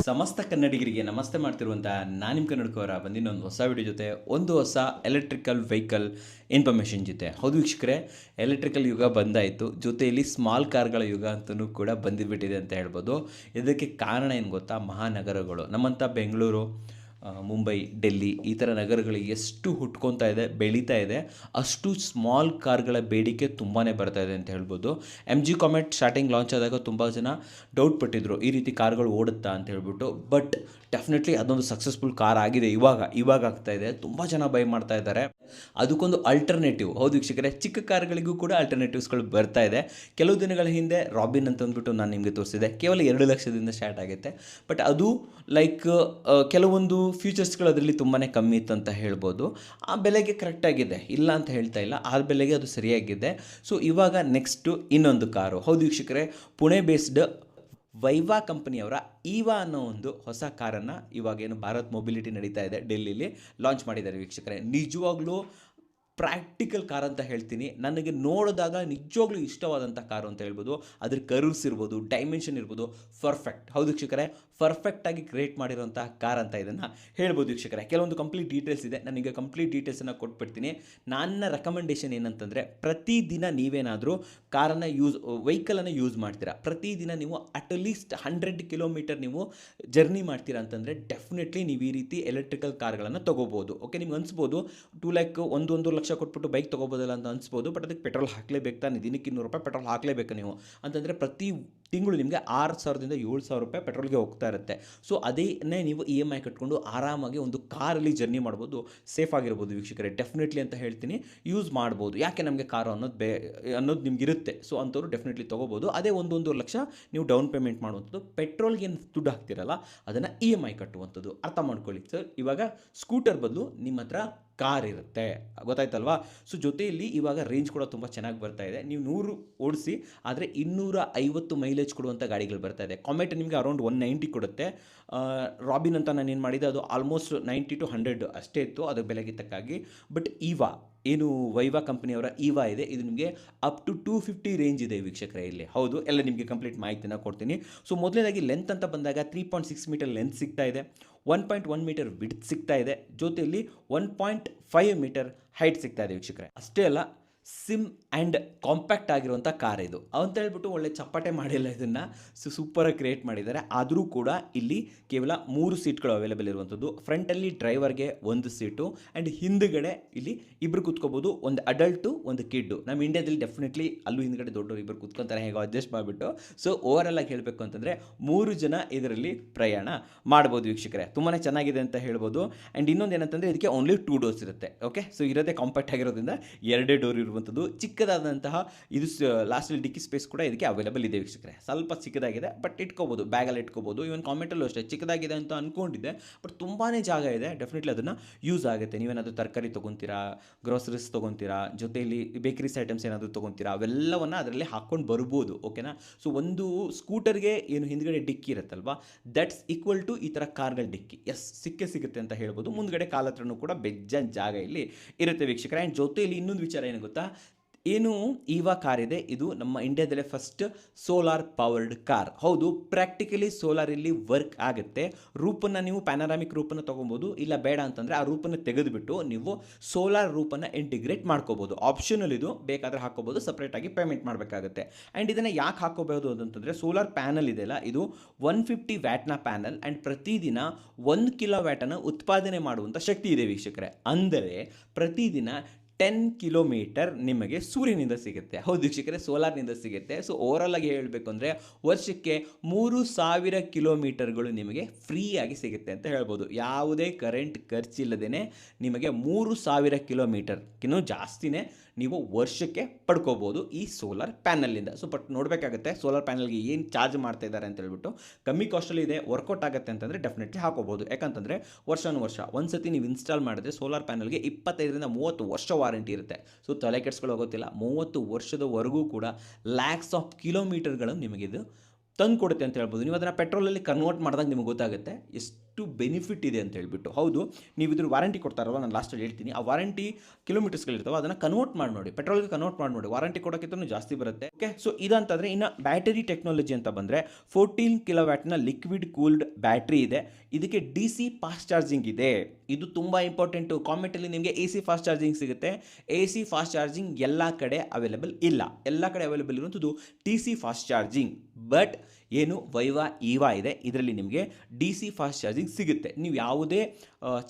ಸಮಸ್ತ ಕನ್ನಡಿಗರಿಗೆ ನಮಸ್ತೆ ಮಾಡ್ತಿರುವಂಥ ನಾನು ನಿಮ್ಮ ಕನ್ನಡಕವರ ಬಂದಿನ ಒಂದು ಹೊಸ ವಿಡಿಯೋ ಜೊತೆ ಒಂದು ಹೊಸ ಎಲೆಕ್ಟ್ರಿಕಲ್ ವೆಹಿಕಲ್ ಇನ್ಫಾರ್ಮೇಷನ್ ಜೊತೆ. ಹೌದು ವೀಕ್ಷಕರೇ, ಎಲೆಕ್ಟ್ರಿಕಲ್ ಯುಗ ಬಂದಾಯಿತು, ಜೊತೆಯಲ್ಲಿ ಸ್ಮಾಲ್ ಕಾರ್ಗಳ ಯುಗ ಅಂತಲೂ ಕೂಡ ಬಂದುಬಿಟ್ಟಿದೆ ಅಂತ ಹೇಳ್ಬೋದು. ಇದಕ್ಕೆ ಕಾರಣ ಏನು ಗೊತ್ತಾ? ಮಹಾನಗರಗಳು ನಮ್ಮಂಥ ಬೆಂಗಳೂರು, ಮುಂಬೈ, ಡೆಲ್ಲಿ ಈ ಥರ ನಗರಗಳು ಎಷ್ಟು ಹುಟ್ಕೊತಾ ಇದೆ, ಬೆಳೀತಾ ಇದೆ, ಅಷ್ಟು ಸ್ಮಾಲ್ ಕಾರ್ಗಳ ಬೇಡಿಕೆ ತುಂಬಾ ಬರ್ತಾ ಇದೆ ಅಂತ ಹೇಳ್ಬೋದು. MG ಕಾಮೆಟ್ ಸ್ಟಾರ್ಟಿಂಗ್ ಲಾಂಚ್ ಆದಾಗ ತುಂಬ ಜನ ಡೌಟ್ ಪಟ್ಟಿದ್ರು, ಈ ರೀತಿ ಕಾರ್ಗಳು ಓಡುತ್ತಾ ಅಂತ ಹೇಳ್ಬಿಟ್ಟು. ಬಟ್ ಡೆಫಿನೆಟ್ಲಿ ಅದೊಂದು ಸಕ್ಸಸ್ಫುಲ್ ಕಾರ್ ಆಗಿದೆ. ಇವಾಗ ಆಗ್ತಾ ಇದೆ, ತುಂಬ ಜನ ಬೈ ಮಾಡ್ತಾ ಇದ್ದಾರೆ. ಅದಕ್ಕೊಂದು ಅಲ್ಟರ್ನೇಟಿವ್. ಹೌದು ವೀಕ್ಷಕರೇ, ಚಿಕ್ಕ ಕಾರ್ಗಳಿಗೂ ಕೂಡ ಅಲ್ಟರ್ನೇಟಿವ್ಸ್ಗಳು ಬರ್ತಾ ಇದೆ. ಕೆಲವು ದಿನಗಳ ಹಿಂದೆ ರಾಬಿನ್ ಅಂತ ಅಂದ್ಬಿಟ್ಟು ನಾನು ನಿಮಗೆ ತೋರಿಸಿದೆ, ಕೇವಲ 2 ಲಕ್ಷದಿಂದ ಸ್ಟಾರ್ಟ್ ಆಗುತ್ತೆ. ಬಟ್ ಅದು ಲೈಕ್ ಕೆಲವೊಂದು ಫ್ಯೂಚರ್ಸ್ಗಳು ಅದರಲ್ಲಿ ತುಂಬಾ ಕಮ್ಮಿ ಇತ್ತು ಅಂತ ಹೇಳ್ಬೋದು. ಆ ಬೆಲೆಗೆ ಕರೆಕ್ಟಾಗಿದೆ, ಇಲ್ಲ ಅಂತ ಹೇಳ್ತಾ ಇಲ್ಲ, ಆ ಬೆಲೆಗೆ ಅದು ಸರಿಯಾಗಿದೆ. ಸೊ ಇವಾಗ ನೆಕ್ಸ್ಟು ಇನ್ನೊಂದು ಕಾರು. ಹೌದು ವೀಕ್ಷಕರೇ, ಪುಣೆ ಬೇಸ್ಡ್ ವೈವಾ ಕಂಪನಿಯವರ ಈವಾ ಅನ್ನೋ ಒಂದು ಹೊಸ ಕಾರನ್ನು ಇವಾಗೇನು ಭಾರತ್ ಮೊಬಿಲಿಟಿ ನಡೀತಾ ಇದೆ ಡೆಲ್ಲಿಲಿ ಲಾಂಚ್ ಮಾಡಿದ್ದಾರೆ ವೀಕ್ಷಕರೇ. ನಿಜವಾಗ್ಲೂ ಪ್ರಾಕ್ಟಿಕಲ್ ಕಾರ್ ಅಂತ ಹೇಳ್ತೀನಿ. ನನಗೆ ನೋಡಿದಾಗ ನಿಜವಾಗ್ಲೂ ಇಷ್ಟವಾದಂಥ ಕಾರು ಅಂತ ಹೇಳ್ಬೋದು. ಅದ್ರ ಕರ್ವ್ಸ್ ಇರ್ಬೋದು, ಡೈಮೆನ್ಷನ್ ಇರ್ಬೋದು, ಪರ್ಫೆಕ್ಟ್. ಹೌದು ವೀಕ್ಷಕರೇ, ಪರ್ಫೆಕ್ಟಾಗಿ ಕ್ರಿಯೇಟ್ ಮಾಡಿರೋಂಥ ಕಾರ್ ಅಂತ ಇದನ್ನು ಹೇಳ್ಬೋದು ವೀಕ್ಷಕರೇ. ಕೆಲವೊಂದು ಕಂಪ್ಲೀಟ್ ಡೀಟೇಲ್ಸ್ ಇದೆ, ನನಗೆ ಕಂಪ್ಲೀಟ್ ಡೀಟೇಲ್ಸನ್ನು ಕೊಟ್ಬಿಡ್ತೀನಿ. ನನ್ನ ರೆಕಮೆಂಡೇಷನ್ ಏನಂತಂದರೆ, ಪ್ರತಿದಿನ ನೀವೇನಾದರೂ ಕಾರನ್ನು ವೆಹಿಕಲನ್ನು ಯೂಸ್ ಮಾಡ್ತೀರಾ, ಪ್ರತಿದಿನ ನೀವು ಅಟ್ಲೀಸ್ಟ್ 100 ಕಿಲೋಮೀಟರ್ ನೀವು ಜರ್ನಿ ಮಾಡ್ತೀರಾ ಅಂತಂದರೆ ಡೆಫಿನೆಟ್ಲಿ ನೀವು ಈ ರೀತಿ ಎಲೆಕ್ಟ್ರಿಕಲ್ ಕಾರ್ಗಳನ್ನು ತೊಗೋಬೋದು. ಓಕೆ, ನಿಮ್ಗೆ ಅನಿಸ್ಬೋದು 2 ಲಕ್ಷ 1 ಲಕ್ಷ ಕೊಟ್ಬಿಟ್ಟು ಬೈಕ್ ತೊಗೋಬೋದಲ್ಲ ಅಂತ ಅನಿಸ್ಬೋದು. ಬಟ್ ಅದಕ್ಕೆ ಪೆಟ್ರೋಲ್ ಹಾಕಲೇಬೇಕು ತಾನೆ, ದಿನಕ್ಕೆ 200 ರೂಪಾಯಿ ಪೆಟ್ರೋಲ್ ಹಾಕಲೇಬೇಕು ನೀವು ಅಂತಂದರೆ ಪ್ರತಿ ತಿಂಗಳು ನಿಮಗೆ 6,000ದಿಂದ 7,000 ರೂಪಾಯಿ ಪೆಟ್ರೋಲ್ಗೆ ಹೋಗ್ತಾ ಇರುತ್ತೆ. ಸೊ ಅದೇನೇ ನೀವು EMI ಕಟ್ಕೊಂಡು ಆರಾಮಾಗಿ ಒಂದು ಕಾರಲ್ಲಿ ಜರ್ನಿ ಮಾಡ್ಬೋದು, ಸೇಫ್ ಆಗಿರ್ಬೋದು ವೀಕ್ಷಕರೇ. ಡೆಫಿನೆಟ್ಲಿ ಅಂತ ಹೇಳ್ತೀನಿ, ಯೂಸ್ ಮಾಡ್ಬೋದು. ಯಾಕೆ ನಮಗೆ ಕಾರು ಅನ್ನೋದು ನಿಮ್ಗೆ ಇರುತ್ತೆ. ಸೊ ಅಂಥವ್ರು ಡೆಫಿನೆಟ್ಲಿ ತೊಗೋಬೋದು. ಅದೇ 1 ಲಕ್ಷ ನೀವು ಡೌನ್ ಪೇಮೆಂಟ್ ಮಾಡುವಂಥದ್ದು, ಪೆಟ್ರೋಲ್ಗೆ ಏನು ದುಡ್ಡು ಹಾಕ್ತಿರಲ್ಲ ಅದನ್ನು EMI ಕಟ್ಟುವಂಥದ್ದು. ಅರ್ಥ ಮಾಡ್ಕೊಳ್ಳಿ ಸರ್. ಇವಾಗ ಸ್ಕೂಟರ್ ಬದಲು ನಿಮ್ಮ ಹತ್ರ ಕಾರ್ ಇರುತ್ತೆ, ಗೊತ್ತಾಯ್ತಲ್ವಾ? ಸೊ ಜೊತೆಯಲ್ಲಿ ಇವಾಗ ರೇಂಜ್ ಕೂಡ ತುಂಬ ಚೆನ್ನಾಗಿ ಬರ್ತಾ ಇದೆ. ನೀವು 100 ಓಡಿಸಿ ಆದರೆ 250 ಮೈಲೇಜ್ ಕೊಡುವಂಥ ಗಾಡಿಗಳು ಬರ್ತಾ ಇದೆ. ಕಾಮೆಟ್ ನಿಮಗೆ ಅರೌಂಡ್ 190 ಕೊಡುತ್ತೆ. ರಾಬಿನ್ ಅಂತ ನಾನು ಏನು ಮಾಡಿದೆ, ಅದು ಆಲ್ಮೋಸ್ಟ್ 90 to 100 ಅಷ್ಟೇ ಇತ್ತು, ಅದು ಬೆಲೆಗೆ ತಕ್ಕಾಗಿ. ಬಟ್ ಈವಾ ಏನು ವೈವಾ ಕಂಪನಿಯವರ ಈವಾ ಇದೆ, ಇದು ನಿಮಗೆ ಅಪ್ ಟು 250 ರೇಂಜ್ ಇದೆ ವೀಕ್ಷಕರೇ ಇಲ್ಲಿ. ಹೌದು, ಎಲ್ಲ ನಿಮಗೆ ಕಂಪ್ಲೀಟ್ ಮಾಹಿತಿನ ಕೊಡ್ತೀನಿ. ಸೊ ಮೊದಲನೇದಾಗಿ ಲೆಂತ್ ಅಂತ ಬಂದಾಗ 3.6 ಮೀಟರ್ ಲೆಂತ್ ಸಿಗ್ತಾ ಇದೆ, 1.1 ಮೀಟರ್ ವಿಡ್ತ್ ಸಿಗ್ತಾ ಇದೆ, ಜೊತೆಯಲ್ಲಿ 1.5 ಮೀಟರ್ ಹೈಟ್ ಸಿಗ್ತಾ ಇದೆ ವೀಕ್ಷಕರೇ. ಅಷ್ಟೇ ಅಲ್ಲ, ಸಿಮ್ ಆ್ಯಂಡ್ ಕಾಂಪ್ಯಾಕ್ಟ್ ಆಗಿರುವಂಥ ಕಾರ್ ಇದು ಅಂತ ಹೇಳ್ಬಿಟ್ಟು ಒಳ್ಳೆ ಚಪ್ಪಾಟೆ ಮಾಡಿಲ್ಲ, ಇದನ್ನು ಸೂಪರಾಗಿ ಕ್ರಿಯೇಟ್ ಮಾಡಿದ್ದಾರೆ. ಆದರೂ ಕೂಡ ಇಲ್ಲಿ ಕೇವಲ 3 ಸೀಟ್ಗಳು ಅವೈಲೇಬಲ್ ಇರುವಂಥದ್ದು. ಫ್ರಂಟಲ್ಲಿ ಡ್ರೈವರ್ಗೆ 1 ಸೀಟು ಆ್ಯಂಡ್ ಹಿಂದುಗಡೆ ಇಲ್ಲಿ ಇಬ್ಬರು ಕೂತ್ಕೋಬೋದು, ಒಂದು ಅಡಲ್ಟು ಒಂದು ಕಿಡ್ಡು. ನಮ್ಮ ಇಂಡಿಯಾದಲ್ಲಿ ಡೆಫಿನೆಟ್ಲಿ ಅಲ್ಲೂ ಹಿಂದುಗಡೆ ದೊಡ್ಡವರು ಇಬ್ಬರು ಕೂತ್ಕೊತಾರೆ, ಹೇಗೋ ಅಡ್ಜಸ್ಟ್ ಮಾಡಿಬಿಟ್ಟು. ಸೊ ಓವರಾಲ್ ಆಗಿ ಹೇಳಬೇಕು ಅಂತಂದರೆ 3 ಜನ ಇದರಲ್ಲಿ ಪ್ರಯಾಣ ಮಾಡ್ಬೋದು ವೀಕ್ಷಕರೇ. ತುಂಬಾ ಚೆನ್ನಾಗಿದೆ ಅಂತ ಹೇಳ್ಬೋದು. ಆ್ಯಂಡ್ ಇನ್ನೊಂದು ಏನಂತಂದರೆ, ಇದಕ್ಕೆ ಓನ್ಲಿ 2 ಡೋರ್ಸ್ ಇರುತ್ತೆ. ಓಕೆ, ಸೊ ಇರೋದೇ ಕಾಂಪ್ಯಾಕ್ಟ್ ಆಗಿರೋದ್ರಿಂದ 2 ಡೋರ್ ಇರುವಂಥದ್ದು. ಚಿಕ್ಕದಾದಂತಹ ಇದು ಲಾಸ್ಟಲ್ಲಿ ಡಿಕ್ಕಿ ಸ್ಪೇಸ್ ಕೂಡ ಇದಕ್ಕೆ ಅವೈಲೇಬಲ್ ಇದೆ ವೀಕ್ಷಕರೇ. ಸ್ವಲ್ಪ ಚಿಕ್ಕದಾಗಿದೆ, ಬಟ್ ಇಟ್ಕೋಬೋದು, ಬ್ಯಾಗಲ್ಲಿ ಇಟ್ಕೋಬೋದು. ಇವನ್ ಕಾಮೆಂಟಲ್ಲೂ ಅಷ್ಟೇ ಚಿಕ್ಕದಾಗಿದೆ ಅಂತ ಅಂದ್ಕೊಂಡಿದ್ದೆ, ಬಟ್ ತುಂಬಾ ಜಾಗ ಇದೆ. ಡೆಫಿನೆಟ್ಲಿ ಅದನ್ನು ಯೂಸ್ ಆಗುತ್ತೆ. ನೀವೇನಾದರೂ ತರಕಾರಿ ತೊಗೊತೀರಾ, ಗ್ರೋಸರೀಸ್ ತೊಗೊತೀರಾ, ಜೊತೆಯಲ್ಲಿ ಬೇಕರೀಸ್ ಐಟಮ್ಸ್ ಏನಾದರೂ ತೊಗೊತೀರಾ, ಅವೆಲ್ಲವನ್ನು ಅದರಲ್ಲಿ ಹಾಕ್ಕೊಂಡು ಬರ್ಬೋದು. ಓಕೆನಾ? ಸೊ ಒಂದು ಸ್ಕೂಟರ್ಗೆ ಏನು ಹಿಂದ್ಗಡೆ ಡಿಕ್ಕಿ ಇರುತ್ತಲ್ವಾ, ದಟ್ಸ್ ಈಕ್ವಲ್ ಟು ಈ ಥರ ಕಾರ್ಗಳ ಡಿಕ್ಕಿ. ಸಿಗುತ್ತೆ ಅಂತ ಹೇಳ್ಬೋದು. ಮುಂದ್ಗಡೆ ಕಾಲ ಹತ್ರನೂ ಕೂಡ ಬೆಜ್ಜನ್ ಜಾಗ ಇಲ್ಲಿ ಇರುತ್ತೆ ವೀಕ್ಷಕರೇ. ಆ್ಯಂಡ್ ಜೊತೆಯಲ್ಲಿ ಇನ್ನೊಂದು ವಿಚಾರ ಏನು ಗೊತ್ತಾ, ಏನು ಈವಾ ಕಾರ್ ಇದೆ, ಇದು ನಮ್ಮ ಇಂಡಿಯಾದಲ್ಲೇ ಫಸ್ಟ್ ಸೋಲಾರ್ ಪವರ್ಡ್ ಕಾರ್. ಹೌದು, ಪ್ರಾಕ್ಟಿಕಲಿ ಸೋಲಾರ್ ಇಲ್ಲಿ ವರ್ಕ್ ಆಗುತ್ತೆ. ರೂಪನ್ನು ನೀವು ಪ್ಯಾನರಾಮಿಕ್ ರೂಪನ್ನು ತೊಗೊಬೋದು, ಇಲ್ಲ ಬೇಡ ಅಂತಂದರೆ ಆ ರೂಪನ್ನು ತೆಗೆದುಬಿಟ್ಟು ನೀವು ಸೋಲಾರ್ ರೂಪನ್ನು ಇಂಟಿಗ್ರೇಟ್ ಮಾಡ್ಕೋಬೋದು. ಆಪ್ಷನಲ್ ಇದು, ಬೇಕಾದರೆ ಹಾಕೋಬೋದು, ಸಪ್ರೇಟಾಗಿ ಪೇಮೆಂಟ್ ಮಾಡಬೇಕಾಗುತ್ತೆ. ಆ್ಯಂಡ್ ಇದನ್ನು ಯಾಕೆ ಹಾಕೋಬಹುದು ಅಂತಂದರೆ, ಸೋಲಾರ್ ಪ್ಯಾನಲ್ ಇದೆಯಲ್ಲ, ಇದು 150 ವ್ಯಾಟ್ನ ಪ್ಯಾನಲ್ ಆ್ಯಂಡ್ ಪ್ರತಿದಿನ 1 ಕಿಲೋ ವ್ಯಾಟನ್ನು ಉತ್ಪಾದನೆ ಮಾಡುವಂಥ ಶಕ್ತಿ ಇದೆ ವೀಕ್ಷಕರೇ. ಅಂದರೆ ಪ್ರತಿದಿನ 10 ಕಿಲೋಮೀಟರ್ ನಿಮಗೆ ಸೂರ್ಯನಿಂದ ಸಿಗುತ್ತೆ. ಹೌದು ವೀಕ್ಷಕರೇ, ಸೋಲಾರ್ನಿಂದ ಸಿಗುತ್ತೆ. ಸೊ ಓವರಾಲ್ ಆಗಿ ಹೇಳಬೇಕು ಅಂದರೆ ವರ್ಷಕ್ಕೆ 3,000 ಕಿಲೋಮೀಟರ್ಗಳು ನಿಮಗೆ ಫ್ರೀಯಾಗಿ ಸಿಗುತ್ತೆ ಅಂತ ಹೇಳ್ಬೋದು. ಯಾವುದೇ ಕರೆಂಟ್ ಖರ್ಚಿಲ್ಲದೇ ನಿಮಗೆ 3,000 ಕಿಲೋಮೀಟರ್ಗಿನ್ನೂ ಜಾಸ್ತಿನೇ ನೀವು ವರ್ಷಕ್ಕೆ ಪಡ್ಕೋಬೋದು ಈ ಸೋಲಾರ್ ಪ್ಯಾನಲ್ನಿಂದ. ಸೊ ಬಟ್ ನೋಡಬೇಕಾಗುತ್ತೆ ಸೋಲಾರ್ ಪ್ಯಾನಲ್ಗೆ ಏನು ಚಾರ್ಜ್ ಮಾಡ್ತಾ ಇದ್ದಾರೆ ಅಂತ ಹೇಳ್ಬಿಟ್ಟು. ಕಮ್ಮಿ ಕಾಸ್ಟಲ್ಲಿ ಇದೆ, ವರ್ಕೌಟ್ ಆಗುತ್ತೆ ಅಂತಂದರೆ ಡೆಫಿನೆಟ್ಲಿ ಹಾಕೋಬೋದು. ಯಾಕಂತಂದರೆ ವರ್ಷ ಒಂದು ಸತಿ ನೀವು ಇನ್ಸ್ಟಾಲ್ ಮಾಡಿದ್ರೆ ಸೋಲಾರ್ ಪ್ಯಾನಲ್ಗೆ 25ರಿಂದ 30 ವರ್ಷ ವಾರಂಟಿ ಇರುತ್ತೆ. ಸೊ ತಲೆ ಕೆಡಿಸ್ಕೊಳ್ಳೋಗೋತ್ತಿಲ್ಲ, 30 ವರ್ಷದವರೆಗೂ ಕೂಡ ಲ್ಯಾಕ್ಸ್ ಆಫ್ ಕಿಲೋಮೀಟರ್ಗಳನ್ನು ನಿಮಗಿದು ತಂದು ಕೊಡುತ್ತೆ ಅಂತ ಹೇಳ್ಬೋದು. ನೀವು ಅದನ್ನು ಪೆಟ್ರೋಲಲ್ಲಿ ಕನ್ವರ್ಟ್ ಮಾಡಿದಾಗ ನಿಮಗೆ ಗೊತ್ತಾಗುತ್ತೆ ಎಷ್ಟು ಬೆನಿಫಿಟ್ ಇದೆ ಅಂತ ಹೇಳ್ಬಿಟ್ಟು. ಹೌದು, ನೀವು ಇದ್ರ ವಾರಂಟಿ ಕೊಡ್ತಾರಲ್ಲ, ನಾನು ಲಾಸ್ಟಲ್ಲಿ ಹೇಳ್ತೀನಿ, ಆ ವಾರಂಟಿ ಕಿಲೋಮೀಟರ್ಸ್ಗಳಿರ್ತಾವೆ ಅದನ್ನು ಕನ್ವರ್ಟ್ ಮಾಡಿ ನೋಡಿ, ಪೆಟ್ರೋಲ್ಗೆ ಕನ್ವರ್ಟ್ ಮಾಡಿ ನೋಡಿ, ವಾರಂಟಿ ಕೊಡೋಕ್ಕಿಂತ ಜಾಸ್ತಿ ಬರುತ್ತೆ. ಓಕೆ, ಸೊ ಇದಂತಂದರೆ ಇನ್ನು ಬ್ಯಾಟರಿ ಟೆಕ್ನಾಲಜಿ ಅಂತ ಬಂದರೆ 14 ಕಿಲೋವ್ಯಾಟ್ನ ಲಿಕ್ವಿಡ್ ಕೂಲ್ಡ್ ಬ್ಯಾಟ್ರಿ ಇದೆ. ಇದಕ್ಕೆ DC ಫಾಸ್ಟ್ ಚಾರ್ಜಿಂಗ್ ಇದೆ. ಇದು ತುಂಬ ಇಂಪಾರ್ಟೆಂಟು. ಕಾಮೆಂಟಲ್ಲಿ ನಿಮಗೆ AC ಫಾಸ್ಟ್ ಚಾರ್ಜಿಂಗ್ ಸಿಗುತ್ತೆ. AC ಫಾಸ್ಟ್ ಚಾರ್ಜಿಂಗ್ ಎಲ್ಲ ಕಡೆ ಅವೈಲೇಬಲ್ ಇಲ್ಲ. ಎಲ್ಲ ಕಡೆ ಅವೈಲೇಬಲ್ ಇರುವಂಥದ್ದು DC ಫಾಸ್ಟ್ ಚಾರ್ಜಿಂಗ್. ಬಟ್ ಏನು ವೈವಾ ಈವಾ ಇದೆ, ಇದರಲ್ಲಿ ನಿಮಗೆ DC ಫಾಸ್ಟ್ ಚಾರ್ಜಿಂಗ್ ಸಿಗುತ್ತೆ. ನೀವು ಯಾವುದೇ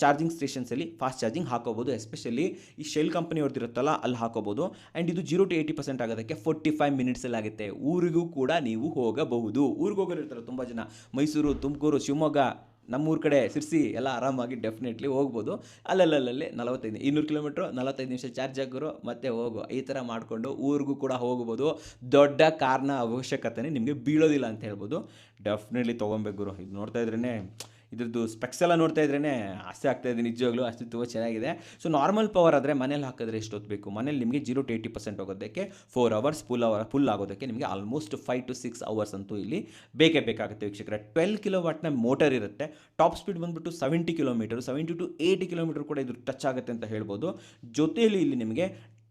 ಚಾರ್ಜಿಂಗ್ ಸ್ಟೇಷನ್ಸಲ್ಲಿ ಫಾಸ್ಟ್ ಚಾರ್ಜಿಂಗ್ ಹಾಕೋಬೋದು. ಎಸ್ಪೆಷಲಿ ಈ ಶೆಲ್ ಕಂಪನಿ ಅವ್ರದ್ದಿರುತ್ತಲ್ಲ ಅಲ್ಲಿ ಹಾಕೋಬೋದು. ಆ್ಯಂಡ್ ಇದು 0 to 80% ಆಗೋದಕ್ಕೆ 45 ಮಿನಿಟ್ಸಲ್ಲಿ ಆಗುತ್ತೆ. ಊರಿಗೂ ಕೂಡ ನೀವು ಹೋಗಬಹುದು. ಊರಿಗೆ ಹೋಗೋರಿರ್ತಾರೆ ತುಂಬ ಜನ, ಮೈಸೂರು, ತುಮಕೂರು, ಶಿವಮೊಗ್ಗ, ನಮ್ಮೂರ ಕಡೆ ಸಿರ್ಸಿ ಎಲ್ಲ ಆರಾಮಾಗಿ ಡೆಫಿನೆಟ್ಲಿ ಹೋಗ್ಬೋದು. ಅಲ್ಲಲ್ಲಲ್ಲಿ 200 ಕಿಲೋಮೀಟ್ರು 45 ನಿಮಿಷ ಚಾರ್ಜ್ ಹಾಕೋರು ಮತ್ತೆ ಹೋಗು, ಈ ಥರ ಮಾಡಿಕೊಂಡು ಊರಿಗೂ ಕೂಡ ಹೋಗ್ಬೋದು. ದೊಡ್ಡ ಕಾರ್ನ ಅವಶ್ಯಕತೆ ನಿಮಗೆ ಬೀಳೋದಿಲ್ಲ ಅಂತ ಹೇಳ್ಬೋದು. ಡೆಫಿನೆಟ್ಲಿ ತೊಗೊಬೇಕು ಗುರು. ಇದು ನೋಡ್ತಾ ಇದ್ರೇ, ಇದ್ರದ್ದು ಸ್ಪೆಕ್ಸ್ ಎಲ್ಲ ನೋಡ್ತಾ ಇದ್ರೇ ಆಸೆ ಆಗ್ತಾಯಿದೆ ನಿಜವಾಗ್ಲೂ. ಅಷ್ಟು ತುಂಬ ಚೆನ್ನಾಗಿದೆ. ಸೊ ನಾರ್ಮಲ್ ಪವರ್ ಆದರೆ ಮನೇಲಿ ಹಾಕಿದ್ರೆ ಎಷ್ಟೊತ್ತು ಬೇಕು? ಮನೇಲಿ ನಿಮಗೆ 0 to 80% ಹೋಗೋದಕ್ಕೆ 4 hours, ಫುಲ್ ಆಗೋದಕ್ಕೆ ನಿಮಗೆ ಆಲ್ಮೋಸ್ಟ್ 5 to 6 hours ಅಂತೂ ಇಲ್ಲಿ ಬೇಕೇ ಬೇಕಾಗುತ್ತೆ ವೀಕ್ಷಕರೇ. 12 ಕಿಲೋವಾಟ್ನ ಮೋಟರ್ ಇರುತ್ತೆ. ಟಾಪ್ ಸ್ಪೀಡ್ ಬಂದುಬಿಟ್ಟು 70 ಕಿಲೋಮೀಟರ್, 70 to 80 ಕಿಲೋಮೀಟರ್ ಕೂಡ ಇದು ಟಚ್ ಆಗುತ್ತೆ ಅಂತ ಹೇಳ್ಬೋದು. ಜೊತೆಯಲ್ಲಿ ಇಲ್ಲಿ ನಿಮಗೆ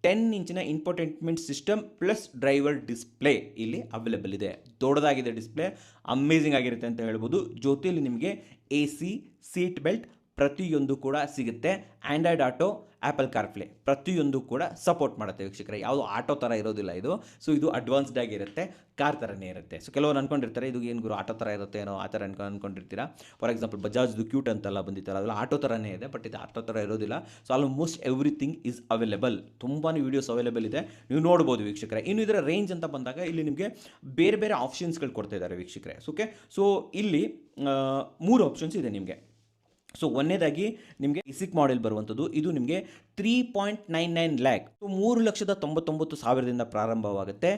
10 ಇಂಚಿನ infotainment system plus driver display ಇಲ್ಲಿ ಅವೈಲೇಬಲ್ ಇದೆ. ದೊಡ್ಡದಾಗಿದೆ ಡಿಸ್ಪ್ಲೇ, ಅಮೇಝಿಂಗ್ ಆಗಿರುತ್ತೆ ಅಂತ ಹೇಳ್ಬೋದು. ಜೊತೆಯಲ್ಲಿ ನಿಮಗೆ AC, ಸೀಟ್ ಬೆಲ್ಟ್ ಪ್ರತಿಯೊಂದು ಕೂಡ ಸಿಗುತ್ತೆ. ಆ್ಯಂಡ್ರಾಯ್ಡ್ ಆಟೋ, ಆ್ಯಪಲ್ ಕಾರ್ಪ್ಲೇ ಪ್ರತಿಯೊಂದು ಕೂಡ ಸಪೋರ್ಟ್ ಮಾಡುತ್ತೆ ವೀಕ್ಷಕರೇ. ಯಾವುದು ಆಟೋ ಥರ ಇರೋದಿಲ್ಲ ಇದು. ಸೊ ಇದು ಅಡ್ವಾನ್ಸ್ಡ್ ಆಗಿರುತ್ತೆ, ಕಾರ್ ಥರನೇ ಇರುತ್ತೆ. ಸೊ ಕೆಲವರು ಅಂದ್ಕೊಂಡಿರ್ತಾರೆ ಇದು ಏನು ಗುರು ಆಟೋ ಥರ ಇರುತ್ತೆ ಏನೋ, ಆ ಥರ ಅಂದ್ಕೊಂಡಿರ್ತೀರಾ. ಫಾರ್ ಎಕ್ಸಾಂಪಲ್ ಬಜಾಜ್ದು ಕ್ಯೂಟ್ ಅಂತೆಲ್ಲ ಬಂದಿತ್ತಲ್ಲ, ಅದೆಲ್ಲ ಆಟೋ ಥರನೇ ಇದೆ. ಬಟ್ ಇದು ಆಟೋ ಥರ ಇರೋದಿಲ್ಲ. So almost everything is available. ತುಂಬಾ ವೀಡಿಯೋಸ್ ಅವೈಲೇಬಲ್ ಇದೆ, ನೀವು ನೋಡ್ಬೋದು ವೀಕ್ಷಕರೇ. ಇನ್ನು ಇದರ ರೇಂಜ್ ಅಂತ ಬಂದಾಗ ಇಲ್ಲಿ ನಿಮಗೆ ಬೇರೆ ಬೇರೆ ಆಪ್ಷನ್ಸ್ಗಳು ಕೊಡ್ತಾ ಇದ್ದಾರೆ ವೀಕ್ಷಕರೇ. ಓಕೆ, ಸೊ ಇಲ್ಲಿ 3 ಆಪ್ಷನ್ಸ್ ಇದೆ ನಿಮಗೆ. ಸೊ ಒಂದನೇದಾಗಿ ನಿಮಗೆ ಬೇಸಿಕ್ ಮಾಡೆಲ್ ಬರುವಂಥದ್ದು, ಇದು ನಿಮಗೆ 3.99 ಲ್ಯಾಕ್, 3,99,000ದಿಂದ ಪ್ರಾರಂಭವಾಗುತ್ತೆ.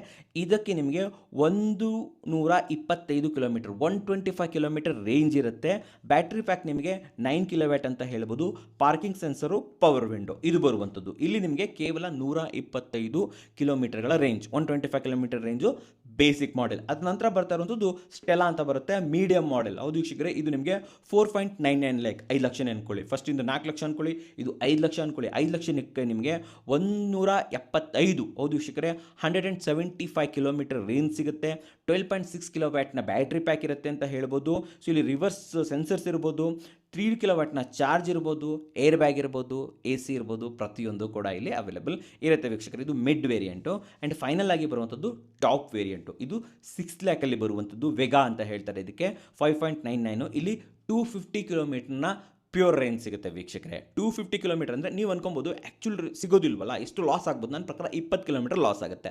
ಇದಕ್ಕೆ ನಿಮಗೆ 125 ಕಿಲೋಮೀಟರ್, 125 ಕಿಲೋಮೀಟರ್ ರೇಂಜ್ ಇರುತ್ತೆ. ಬ್ಯಾಟ್ರಿ ಪ್ಯಾಕ್ ನಿಮಗೆ 9 ಕಿಲೋವ್ಯಾಟ್ ಅಂತ ಹೇಳ್ಬೋದು. ಪಾರ್ಕಿಂಗ್ ಸೆನ್ಸರು, ಪವರ್ ವಿಂಡೋ ಇದು ಬರುವಂಥದ್ದು. ಇಲ್ಲಿ ನಿಮಗೆ ಕೇವಲ 125 ಕಿಲೋಮೀಟರ್ಗಳ range, 125 kilometre range basic model. ಅದ ನಂತರ ಬರ್ತಾ ಇರುವಂಥದ್ದು ಸ್ಟೆಲಾ ಅಂತ ಬರುತ್ತೆ, ಮೀಡಿಯಂ ಮಾಡೆಲ್. ಹೌದು ವೀಕ್ಷಕರೇ, ಇದು ನಿಮಗೆ 4.99 ಲ್ಯಾಕ್, 5 ಲಕ್ಷ ಅನ್ಕೊಳ್ಳಿ. ಫಸ್ಟ್ ಇಂದು 4 ಲಕ್ಷ ಅನ್ಕೊಳ್ಳಿ, ಇದು 5 ಲಕ್ಷ ಅನ್ಕೊಳ್ಳಿ. 5 ಲಕ್ಷಕ್ಕೆ ನಿಮಗೆ 175, ಹೌದು ವೀಕ್ಷಕರೇ, 175 ಕಿಲೋಮೀಟರ್ ರೇಂಜ್ ಸಿಗುತ್ತೆ. 12.6 ಕಿಲೋವ್ಯಾಟ್ನ ಬ್ಯಾಟ್ರಿ ಪ್ಯಾಕ್ ಇರುತ್ತೆ ಅಂತ ಹೇಳ್ಬೋದು. ಸೊ ಇಲ್ಲಿ ರಿವರ್ಸ್ ಸೆನ್ಸರ್ಸ್ ಇರ್ಬೋದು, 3 ಕಿಲೋವ್ಯಾಟ್ನ ಚಾರ್ಜ್ ಇರ್ಬೋದು, ಏರ್ ಬ್ಯಾಗ್ ಇರ್ಬೋದು, AC ಇರ್ಬೋದು, ಪ್ರತಿಯೊಂದು ಕೂಡ ಇಲ್ಲಿ ಅವೈಲೇಬಲ್ ಇರುತ್ತೆ ವೀಕ್ಷಕರು. ಇದು ಮಿಡ್ ವೇರಿಯಂಟು. ಆ್ಯಂಡ್ ಫೈನಲ್ ಆಗಿ ಬರುವಂಥದ್ದು ಟಾಪ್ ವೇರಿಯಂಟು. ಇದು 6 ಲ್ಯಾಕಲ್ಲಿ ಬರುವಂಥದ್ದು, ವೆಗಾ ಅಂತ ಹೇಳ್ತಾರೆ ಇದಕ್ಕೆ. 5.99, ಇಲ್ಲಿ 250 ಕಿಲೋಮೀಟರ್ನ ಪ್ಯೂರ್ ರೇಂಜ್ ಸಿಗುತ್ತೆ ವೀಕ್ಷಕರೇ. 250 ಕಿಲೋಮೀಟರ್ ಅಂದರೆ ನೀವು ಅನ್ಕೊಬೋದು ಆ್ಯಕ್ಚುಲ್ ಸಿಗೋದಿಲ್ವಲ್ಲ, ಎಷ್ಟು ಲಾಸ್ ಆಗ್ಬೋದು? ನನ್ನ ಪ್ರಕಾರ 20 ಕಿಲೋಮೀಟರ್ ಲಾಸ್ ಆಗುತ್ತೆ.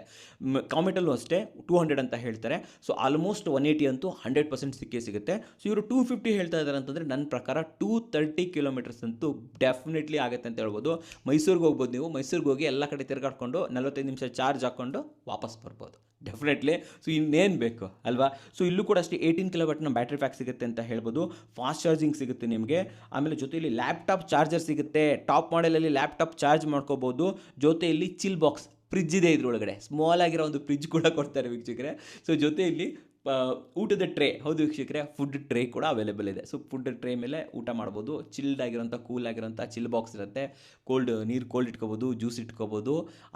ಕಾಮೆಂಟಲ್ಲೂ ಅಷ್ಟೇ 200 ಅಂತ ಹೇಳ್ತಾರೆ. ಸೊ ಆಲ್ಮೋಸ್ಟ್ 180 ಅಂತೂ 100% ಸಿಕ್ಕೇ ಸಿಗುತ್ತೆ. ಸೊ ಇವರು 250 ಹೇಳ್ತಾ ಇದ್ದಾರೆ ಅಂತಂದರೆ ನನ್ನ ಪ್ರಕಾರ 230 ಕಿಲೋಮೀಟರ್ಸ್ ಅಂತೂ ಡೆಫಿನೆಟ್ಲಿ ಆಗುತ್ತೆ ಅಂತ ಹೇಳ್ಬೋದು. ಮೈಸೂರಿಗೆ ಹೋಗ್ಬೋದು ನೀವು, ಮೈಸೂರಿಗೆ ಹೋಗಿ ಎಲ್ಲ ಕಡೆ ತಿರುಗಾಡ್ಕೊಂಡು 45 ನಿಮಿಷ ಚಾರ್ಜ್ ಹಾಕ್ಕೊಂಡು ವಾಪಸ್ ಬರ್ಬೋದು ಡೆಫಿನೆಟ್ಲಿ. ಸೊ ಇನ್ನೇನು ಬೇಕು ಅಲ್ವಾ? ಸೊ ಇಲ್ಲೂ ಕೂಡ ಅಷ್ಟೇ 18 ಕಿಲೋವ್ಯಾಟ್ನ ಬ್ಯಾಟ್ರಿ ಪ್ಯಾಕ್ ಸಿಗುತ್ತೆ ಅಂತ ಹೇಳ್ಬೋದು. ಫಾಸ್ಟ್ ಚಾರ್ಜಿಂಗ್ ಸಿಗುತ್ತೆ ನಿಮಗೆ. ಆಮೇಲೆ ಜೊತೆಯಲ್ಲಿ ಲ್ಯಾಪ್ಟಾಪ್ ಚಾರ್ಜರ್ ಸಿಗುತ್ತೆ. ಟಾಪ್ ಮಾಡೆಲಲ್ಲಿ ಲ್ಯಾಪ್ಟಾಪ್ ಚಾರ್ಜ್ ಮಾಡ್ಕೋಬೋದು. ಜೊತೆಯಲ್ಲಿ ಚಿಲ್ ಬಾಕ್ಸ್, ಫ್ರಿಜ್ ಇದೆ ಇದರೊಳಗಡೆ, ಸ್ಮಾಲ್ ಆಗಿರೋ ಒಂದು ಫ್ರಿಜ್ ಕೂಡ ಕೊಡ್ತಾರೆ ವೀಕ್ಷಕರೇ. ಸೊ ಜೊತೆಯಲ್ಲಿ ಊಟದ ಟ್ರೇ, ಹೌದು ವೀಕ್ಷಕರೇ, ಫುಡ್ ಟ್ರೇ ಕೂಡ ಅವೈಲೇಬಲ್ ಇದೆ. ಸೊ ಫುಡ್ ಟ್ರೇ ಮೇಲೆ ಊಟ ಮಾಡ್ಬೋದು. ಚಿಲ್ಡ್ ಆಗಿರೋಂಥ, ಕೂಲ್ ಆಗಿರೋಂಥ ಚಿಲ್ ಬಾಕ್ಸ್ ಇರುತ್ತೆ. ನೀರು ಕೋಲ್ಡ್ ಇಟ್ಕೋಬೋದು, ಜ್ಯೂಸ್ ಇಟ್ಕೋಬೋದು,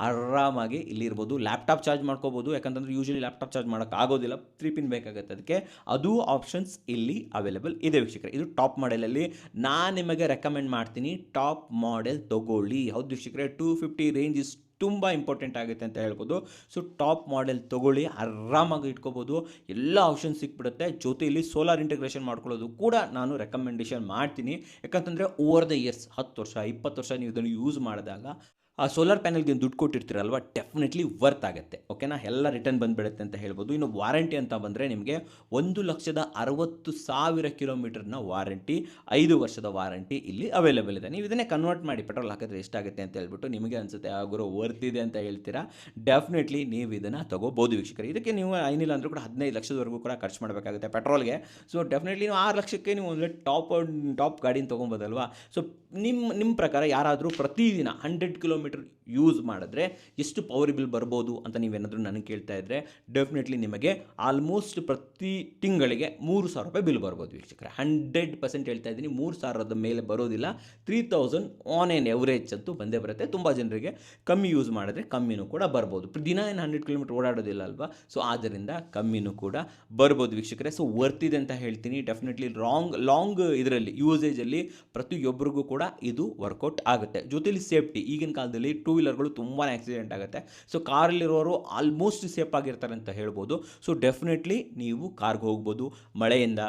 ಆರಾಮಾಗಿ ಇಲ್ಲಿ ಇರ್ಬೋದು. ಲ್ಯಾಪ್ಟಾಪ್ ಚಾರ್ಜ್ ಮಾಡ್ಕೋಬೋದು, ಯಾಕಂತಂದರೆ ಯೂಶಲಿ ಲ್ಯಾಪ್ಟಾಪ್ ಚಾರ್ಜ್ ಮಾಡೋಕ್ಕಾಗೋದಿಲ್ಲ, 3 ಪಿನ್ ಬೇಕಾಗುತ್ತೆ ಅದಕ್ಕೆ. ಅದು ಆಪ್ಷನ್ಸ್ ಇಲ್ಲಿ ಅವೈಲೇಬಲ್ ಇದೆ ವೀಕ್ಷಕರೇ. ಇದು ಟಾಪ್ ಮಾಡೆಲಲ್ಲಿ ನಾನು ನಿಮಗೆ ರೆಕಮೆಂಡ್ ಮಾಡ್ತೀನಿ, ಟಾಪ್ ಮಾಡೆಲ್ ತೊಗೊಳ್ಳಿ. ಹೌದು ವೀಕ್ಷಕರೇ, 250 ರೇಂಜ್ ಇಸ್ ತುಂಬ ಇಂಪಾರ್ಟೆಂಟ್ ಆಗುತ್ತೆ ಅಂತ ಹೇಳ್ಬೋದು. ಸೊ ಟಾಪ್ ಮಾಡೆಲ್ ತೊಗೊಳ್ಳಿ, ಆರಾಮಾಗಿ ಇಟ್ಕೋಬೋದು, ಎಲ್ಲ ಆಪ್ಷನ್ ಸಿಕ್ಬಿಡುತ್ತೆ. ಜೊತೆಯಲ್ಲಿ ಸೋಲಾರ್ ಇಂಟಿಗ್ರೇಷನ್ ಮಾಡ್ಕೊಳ್ಳೋದು ಕೂಡ ನಾನು ರೆಕಮೆಂಡೇಷನ್ ಮಾಡ್ತೀನಿ. ಯಾಕಂತಂದರೆ ಓವರ್ ದ ಇಯರ್ಸ್ 10 ವರ್ಷ 20 ವರ್ಷ ನೀವು ಇದನ್ನು ಯೂಸ್ ಮಾಡಿದಾಗ ಆ ಸೋಲಾರ್ ಪ್ಯಾನಲ್ಗೆ ದುಡ್ಡು ಕೊಟ್ಟಿರ್ತೀರಲ್ವ, ಡೆಫಿನೆಟ್ಲಿ ವರ್ತ್ ಆಗುತ್ತೆ. ಓಕೆನಾ, ಎಲ್ಲ ರಿಟರ್ನ್ ಬಂದುಬಿಡುತ್ತೆ ಅಂತ ಹೇಳ್ಬೋದು. ಇನ್ನು ವಾರಂಟಿ ಅಂತ ಬಂದರೆ ನಿಮಗೆ 1,60,000 ಕಿಲೋಮೀಟರ್ನ ವಾರಂಟಿ, 5 ವರ್ಷದ ವಾರಂಟಿ ಇಲ್ಲಿ ಅವೈಲೇಬಲ್ ಇದೆ. ನೀವು ಇದನ್ನೇ ಕನ್ವರ್ಟ್ ಮಾಡಿ ಪೆಟ್ರೋಲ್ ಹಾಕಿದ್ರೆ ಎಷ್ಟಾಗುತ್ತೆ ಅಂತ ಹೇಳ್ಬಿಟ್ಟು ನಿಮಗೆ ಅನಿಸುತ್ತೆ ಆಗೋ ವರ್ತ್ ಇದೆ ಅಂತ ಹೇಳ್ತೀರಾ. ಡೆಫಿನೆಟ್ಲಿ ನೀವು ಇದನ್ನು ತೊಗೋಬೋದು ವೀಕ್ಷಕರು. ಇದಕ್ಕೆ ನೀವು ಏನಿಲ್ಲ ಅಂದರೂ ಕೂಡ 15 ಲಕ್ಷದವರೆಗೂ ಕೂಡ ಖರ್ಚು ಮಾಡಬೇಕಾಗುತ್ತೆ ಪೆಟ್ರೋಲ್ಗೆ. ಸೊ ಡೆಫಿನೆಟ್ಲಿ ನೀವು 6 ಲಕ್ಷಕ್ಕೆ ನೀವು ಒಂದು ಟಾಪ್ ಗಾಡಿನ ತೊಗೊಬೋದಲ್ವಾ. ಸೊ ನಿಮ್ಮ ಪ್ರಕಾರ ಯಾರಾದರೂ ಪ್ರತಿದಿನ 100 ಕಿಲೋಮೀಟರ್ ಯೂಸ್ ಮಾಡಿದ್ರೆ ಎಷ್ಟು ಪವರ್ ಬಿಲ್ ಬರ್ಬೋದು ಅಂತ ನೀವೇನಾದರೂ ನನಗೆ ಕೇಳ್ತಾ ಇದ್ದರೆ, ಡೆಫಿನೆಟ್ಲಿ ನಿಮಗೆ ಆಲ್ಮೋಸ್ಟ್ ಪ್ರತಿ ತಿಂಗಳಿಗೆ 3,000 ರೂಪಾಯಿ ಬಿಲ್ ಬರ್ಬೋದು ವೀಕ್ಷಕರೇ. 100% ಹೇಳ್ತಾ ಇದ್ದೀನಿ, 3,000ದ ಮೇಲೆ ಬರೋದಿಲ್ಲ. 3,000 ಆನ್ ಆನ್ ಎವರೇಜ್ ಅಂತೂ ಬಂದೇ ಬರುತ್ತೆ. ತುಂಬ ಜನರಿಗೆ ಕಮ್ಮಿ ಯೂಸ್ ಮಾಡಿದ್ರೆ ಕಮ್ಮಿನೂ ಕೂಡ ಬರ್ಬೋದು. ದಿನ ಏನು 100 ಕಿಲೋಮೀಟರ್ ಓಡಾಡೋದಿಲ್ಲ ಅಲ್ವಾ, ಸೊ ಆದ್ದರಿಂದ ಕಮ್ಮಿನೂ ಕೂಡ ಬರ್ಬೋದು ವೀಕ್ಷಕರೇ. ಸೊ ವರ್ತಿದೆ ಅಂತ ಹೇಳ್ತೀನಿ. ಡೆಫಿನೆಟ್ಲಿ ಲಾಂಗ್ ಇದರಲ್ಲಿ ಯೂಸೇಜಲ್ಲಿ ಪ್ರತಿಯೊಬ್ಬರಿಗೂ ಕೂಡ ಇದು ವರ್ಕೌಟ್ ಆಗುತ್ತೆ. ಜೊತೆಲಿ ಸೇಫ್ಟಿ, ಈಗಿನ ಕಾಲದಲ್ಲಿ ಟೂ ವೀಲರ್ಗಳು ತುಂಬಾ ಆಕ್ಸಿಡೆಂಟ್ ಆಗುತ್ತೆ. ಸೊ ಕಾರಲ್ಲಿರೋರು ಆಲ್ಮೋಸ್ಟ್ ಸೇಫ್ ಆಗಿರ್ತಾರೆ ಅಂತ ಹೇಳ್ಬೋದು. ಸೊ ಡೆಫಿನೆಟ್ಲಿ ನೀವು ಕಾರ್ಗೆ ಹೋಗ್ಬೋದು. ಮಳೆಯಿಂದ,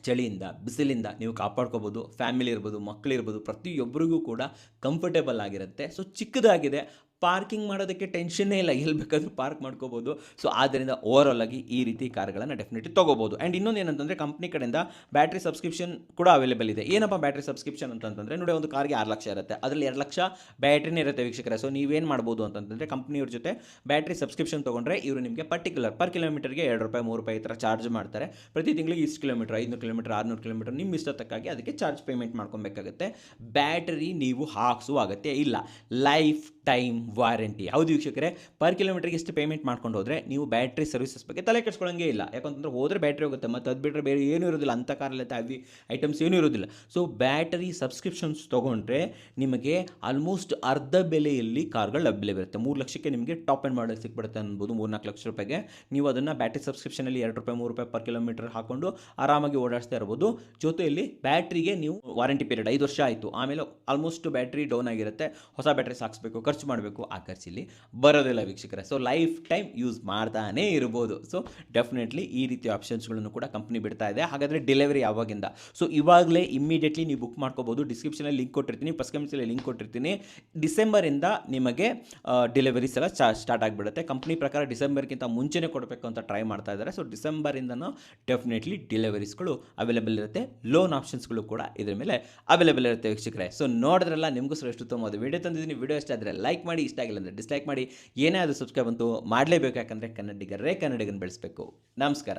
ಚಳಿಯಿಂದ, ಬಿಸಿಲಿಂದ ನೀವು ಕಾಪಾಡ್ಕೋಬೋದು. ಫ್ಯಾಮಿಲಿ ಇರ್ಬೋದು, ಮಕ್ಕಳಿರ್ಬೋದು, ಪ್ರತಿಯೊಬ್ಬರಿಗೂ ಕೂಡ ಕಂಫರ್ಟೇಬಲ್ ಆಗಿರುತ್ತೆ. ಸೊ ಚಿಕ್ಕದಾಗಿದೆ, ಪಾರ್ಕಿಂಗ್ ಮಾಡೋದಕ್ಕೆ ಟೆನ್ಷನ್ನೇ ಇಲ್ಲ, ಎಲ್ಲಿ ಬೇಕಾದರೂ ಪಾರ್ಕ್ ಮಾಡ್ಕೋಬೋದು. ಸೊ ಆದ್ದರಿಂದ ಓವರಾಲ್ ಆಗಿ ಈ ರೀತಿ ಕಾರ್ಗಳನ್ನು ಡೆಫಿನೆಟ್ಲಿ ತೊಗೋಬೋದು. ಆ್ಯಂಡ್ ಇನ್ನೊಂದು ಏನಂತಂದರೆ, ಕಂಪ್ನಿ ಕಡೆಯಿಂದ ಬ್ಯಾಟ್ರಿ ಸಬ್ಸ್ಕ್ರಿಪ್ಷನ್ ಕೂಡ ಅವೈಲೇಬಲ್ ಇದೆ. ಏನಪ್ಪ ಬ್ಯಾಟ್ರಿ ಸಬ್ಸ್ಕ್ರಿಪ್ಷನ್ ಅಂತಂದರೆ, ನೋಡಿ, ಒಂದು ಕಾರ್ಗೆ 6 ಲಕ್ಷ ಇರುತ್ತೆ, ಅದರಲ್ಲಿ 2 ಲಕ್ಷ ಬ್ಯಾಟ್ರಿನೇ ಇರುತ್ತೆ ವೀಕ್ಷಕರೇ. ಸೊ ನೀವೇನು ಮಾಡ್ಬೋದು ಅಂತಂದರೆ, ಕಂಪ್ನಿಯವ್ರ ಜೊತೆ ಬ್ಯಾಟ್ರಿ ಸಬ್ಸ್ಕ್ರಿಪ್ಷನ್ ತೊಗೊಂಡ್ರೆ ಇವರು ನಿಮಗೆ ಪರ್ ಕಿಲೋಮೀಟರ್ಗೆ 2 ರೂಪಾಯಿ 3 ರೂಪಾಯಿ ಈ ಥರ ಚಾರ್ಜ್ ಮಾಡ್ತಾರೆ. ಪ್ರತಿ ತಿಂಗಳಿಗೆ ಇಷ್ಟು ಕಿಲೋಮೀಟರ್, 500 ಕಿಲೋಮೀಟರ್, 600 ಕಿಲೋಮೀಟರ್ ನಿಮ್ಮ ಇಷ್ಟಕ್ಕಾಗಿ ಅದಕ್ಕೆ ಚಾರ್ಜ್ ಪೇಮೆಂಟ್ ಮಾಡ್ಕೊಬೇಕಾಗುತ್ತೆ. ಬ್ಯಾಟರಿ ನೀವು ಹಾಕ್ಸುವ ಅಗತ್ಯ ಇಲ್ಲ. Life time warranty. ಹೌದು ವೀಕ್ಷಕರೇ, ಪರ್ ಕಿಲೋಮೀಟರ್ಗೆ ಎಷ್ಟು ಪೇಮೆಂಟ್ ಮಾಡ್ಕೊಂಡು ಹೋದರೆ ನೀವು ಬ್ಯಾಟ್ರಿ ಸರ್ವಿಸಸ್ ಬಗ್ಗೆ ತಲೆ ಕೆಡಿಸ್ಕೊಳ್ಳೋಂಗೇ ಇಲ್ಲ. ಯಾಕಂತಂದ್ರೆ ಹೋದರೆ ಬ್ಯಾಟ್ರಿ ಹೋಗುತ್ತೆ, ಮತ್ತು ಅದು ಬಿಟ್ಟರೆ ಬೇರೆ ಏನೂ ಇರೋದಿಲ್ಲ, ಅಂಥ ಕಾರಲ್ಲಿ ಹೆವಿ ಐಟಮ್ಸ್ ಏನೂ ಇರೋದಿಲ್ಲ. ಸೊ ಬ್ಯಾಟರಿ ಸಬ್ಸ್ಕ್ರಿಪ್ಷನ್ಸ್ ತೊಗೊಂಡ್ರೆ ನಿಮಗೆ ಆಲ್ಮೋಸ್ಟ್ ಅರ್ಧ ಬೆಲೆಯಲ್ಲಿ ಕಾರ್ಗಳು ಲಭ್ಯವಿರುತ್ತೆ. 3 ಲಕ್ಷಕ್ಕೆ ನಿಮಗೆ ಟಾಪ್ ಆ್ಯಂಡ್ ಮಾಡಲ್ ಸಿಕ್ಬಿಡುತ್ತೆ ಅನ್ಬೋದು. 3-4 ಲಕ್ಷ ರೂಪಾಯಿಗೆ ನೀವು ಅದನ್ನು ಬ್ಯಾಟ್ರಿ ಸಬ್ಸ್ಕ್ರಿಪ್ಷನಲ್ಲಿ 2 ರೂಪಾಯಿ 3 ರೂಪಾಯಿ ಪರ್ ಕಿಲೋಮೀಟರ್ ಹಾಕೊಂಡು ಆರಾಮಾಗಿ ಓಡಾಡಿಸ್ತಾ ಇರ್ಬೋದು. ಜೊತೆಯಲ್ಲಿ ಬ್ಯಾಟ್ರಿಗೆ ನೀವು ವಾರಂಟಿ ಪೀರಿಯಡ್ 5 ವರ್ಷ ಆಯಿತು, ಆಮೇಲೆ ಆಲ್ಮೋಸ್ಟ್ ಬ್ಯಾಟ್ರಿ ಡೌನ್ ಆಗಿರುತ್ತೆ, ಹೊಸ ಬ್ಯಾಟ್ರಿ ಸಾಕ್ಸ್ಬೇಕು, ಖರ್ಚು ಮಾಡಬೇಕು, ಆ ಖರ್ಚಿಲ್ಲಿ ಬರೋದಿಲ್ಲ ವೀಕ್ಷಕರೇ. ಸೊ ಲೈಫ್ ಟೈಮ್ ಯೂಸ್ ಮಾಡ್ತಾನೇ ಇರ್ಬೋದು. ಸೊ ಡೆಫಿನೆಟ್ಲಿ ಈ ರೀತಿ ಆಪ್ಷನ್ಸ್ಗಳನ್ನು ಕೂಡ ಕಂಪ್ನಿ ಬಿಡ್ತಾ ಇದೆ. ಹಾಗಾದರೆ ಡೆಲಿವರಿ ಯಾವಾಗಿಂದ? ಸೊ ಇವಾಗಲೇ ಇಮ್ಮಿಡಿಯೇಟ್ಲಿ ನೀವು ಬುಕ್ ಮಾಡ್ಕೋಬೋದು. ಡಿಸ್ಕ್ರಿಪ್ಷನಲ್ಲಿ ಲಿಂಕ್ ಕೊಟ್ಟಿರ್ತೀನಿ, ಫಸ್ಟ್ ಕಮೆಂಟ್ಸಲ್ಲಿ ಲಿಂಕ್ ಕೊಟ್ಟಿರ್ತೀನಿ. ಡಿಸೆಂಬರಿಂದ ನಿಮಗೆ ಡೆಲಿವರೀಸ್ ಎಲ್ಲ ಸ್ಟಾರ್ಟ್ ಆಗಿಬಿಡುತ್ತೆ. ಕಂಪ್ನಿ ಪ್ರಕಾರ ಡಿಸೆಂಬರ್ಗಿಂತ ಮುಂಚೆನೇ ಕೊಡಬೇಕು ಅಂತ ಟ್ರೈ ಮಾಡ್ತಾ ಇದ್ದಾರೆ. ಸೊ ಡಿಸೆಂಬರಿಂದನೂ ಡೆಫಿನೆಟ್ಲಿ ಡೆಲಿವರೀಸ್ಗಳು ಅವೈಲೇಬಲ್ ಇರುತ್ತೆ. ಲೋನ್ ಆಪ್ಷನ್ಸ್ಗಳು ಕೂಡ ಇದ್ರ ಮೇಲೆ ಅವೈಲೇಬಲ್ ಇರುತ್ತೆ ವೀಕ್ಷಕರೇ. ಸೊ ನೋಡಿದ್ರಲ್ಲ, ನಿಮಗೋಸ್ಕರ ಎಷ್ಟು ಉತ್ತಮವಾದ ವಿಡಿಯೋ ತಂದಿದ್ದೀನಿ. ವಿಡಿಯೋ ಇಷ್ಟ ಆದರೆ ಲೈಕ್ ಮಾಡಿ, ಇಷ್ಟ ಆಗಿಲ್ಲ ಅಂದರೆ ಡಿಸ್ಲೈಕ್ ಮಾಡಿ. ಏನೇ ಅದು ಸಬ್ಸ್ಕ್ರೈಬ್ ಅಂತೂ ಮಾಡಲೇಬೇಕು, ಯಾಕಂದರೆ ಕನ್ನಡಿಗರೇ ಕನ್ನಡಿಗನ ಬೆಳೆಸಬೇಕು. ನಮಸ್ಕಾರ.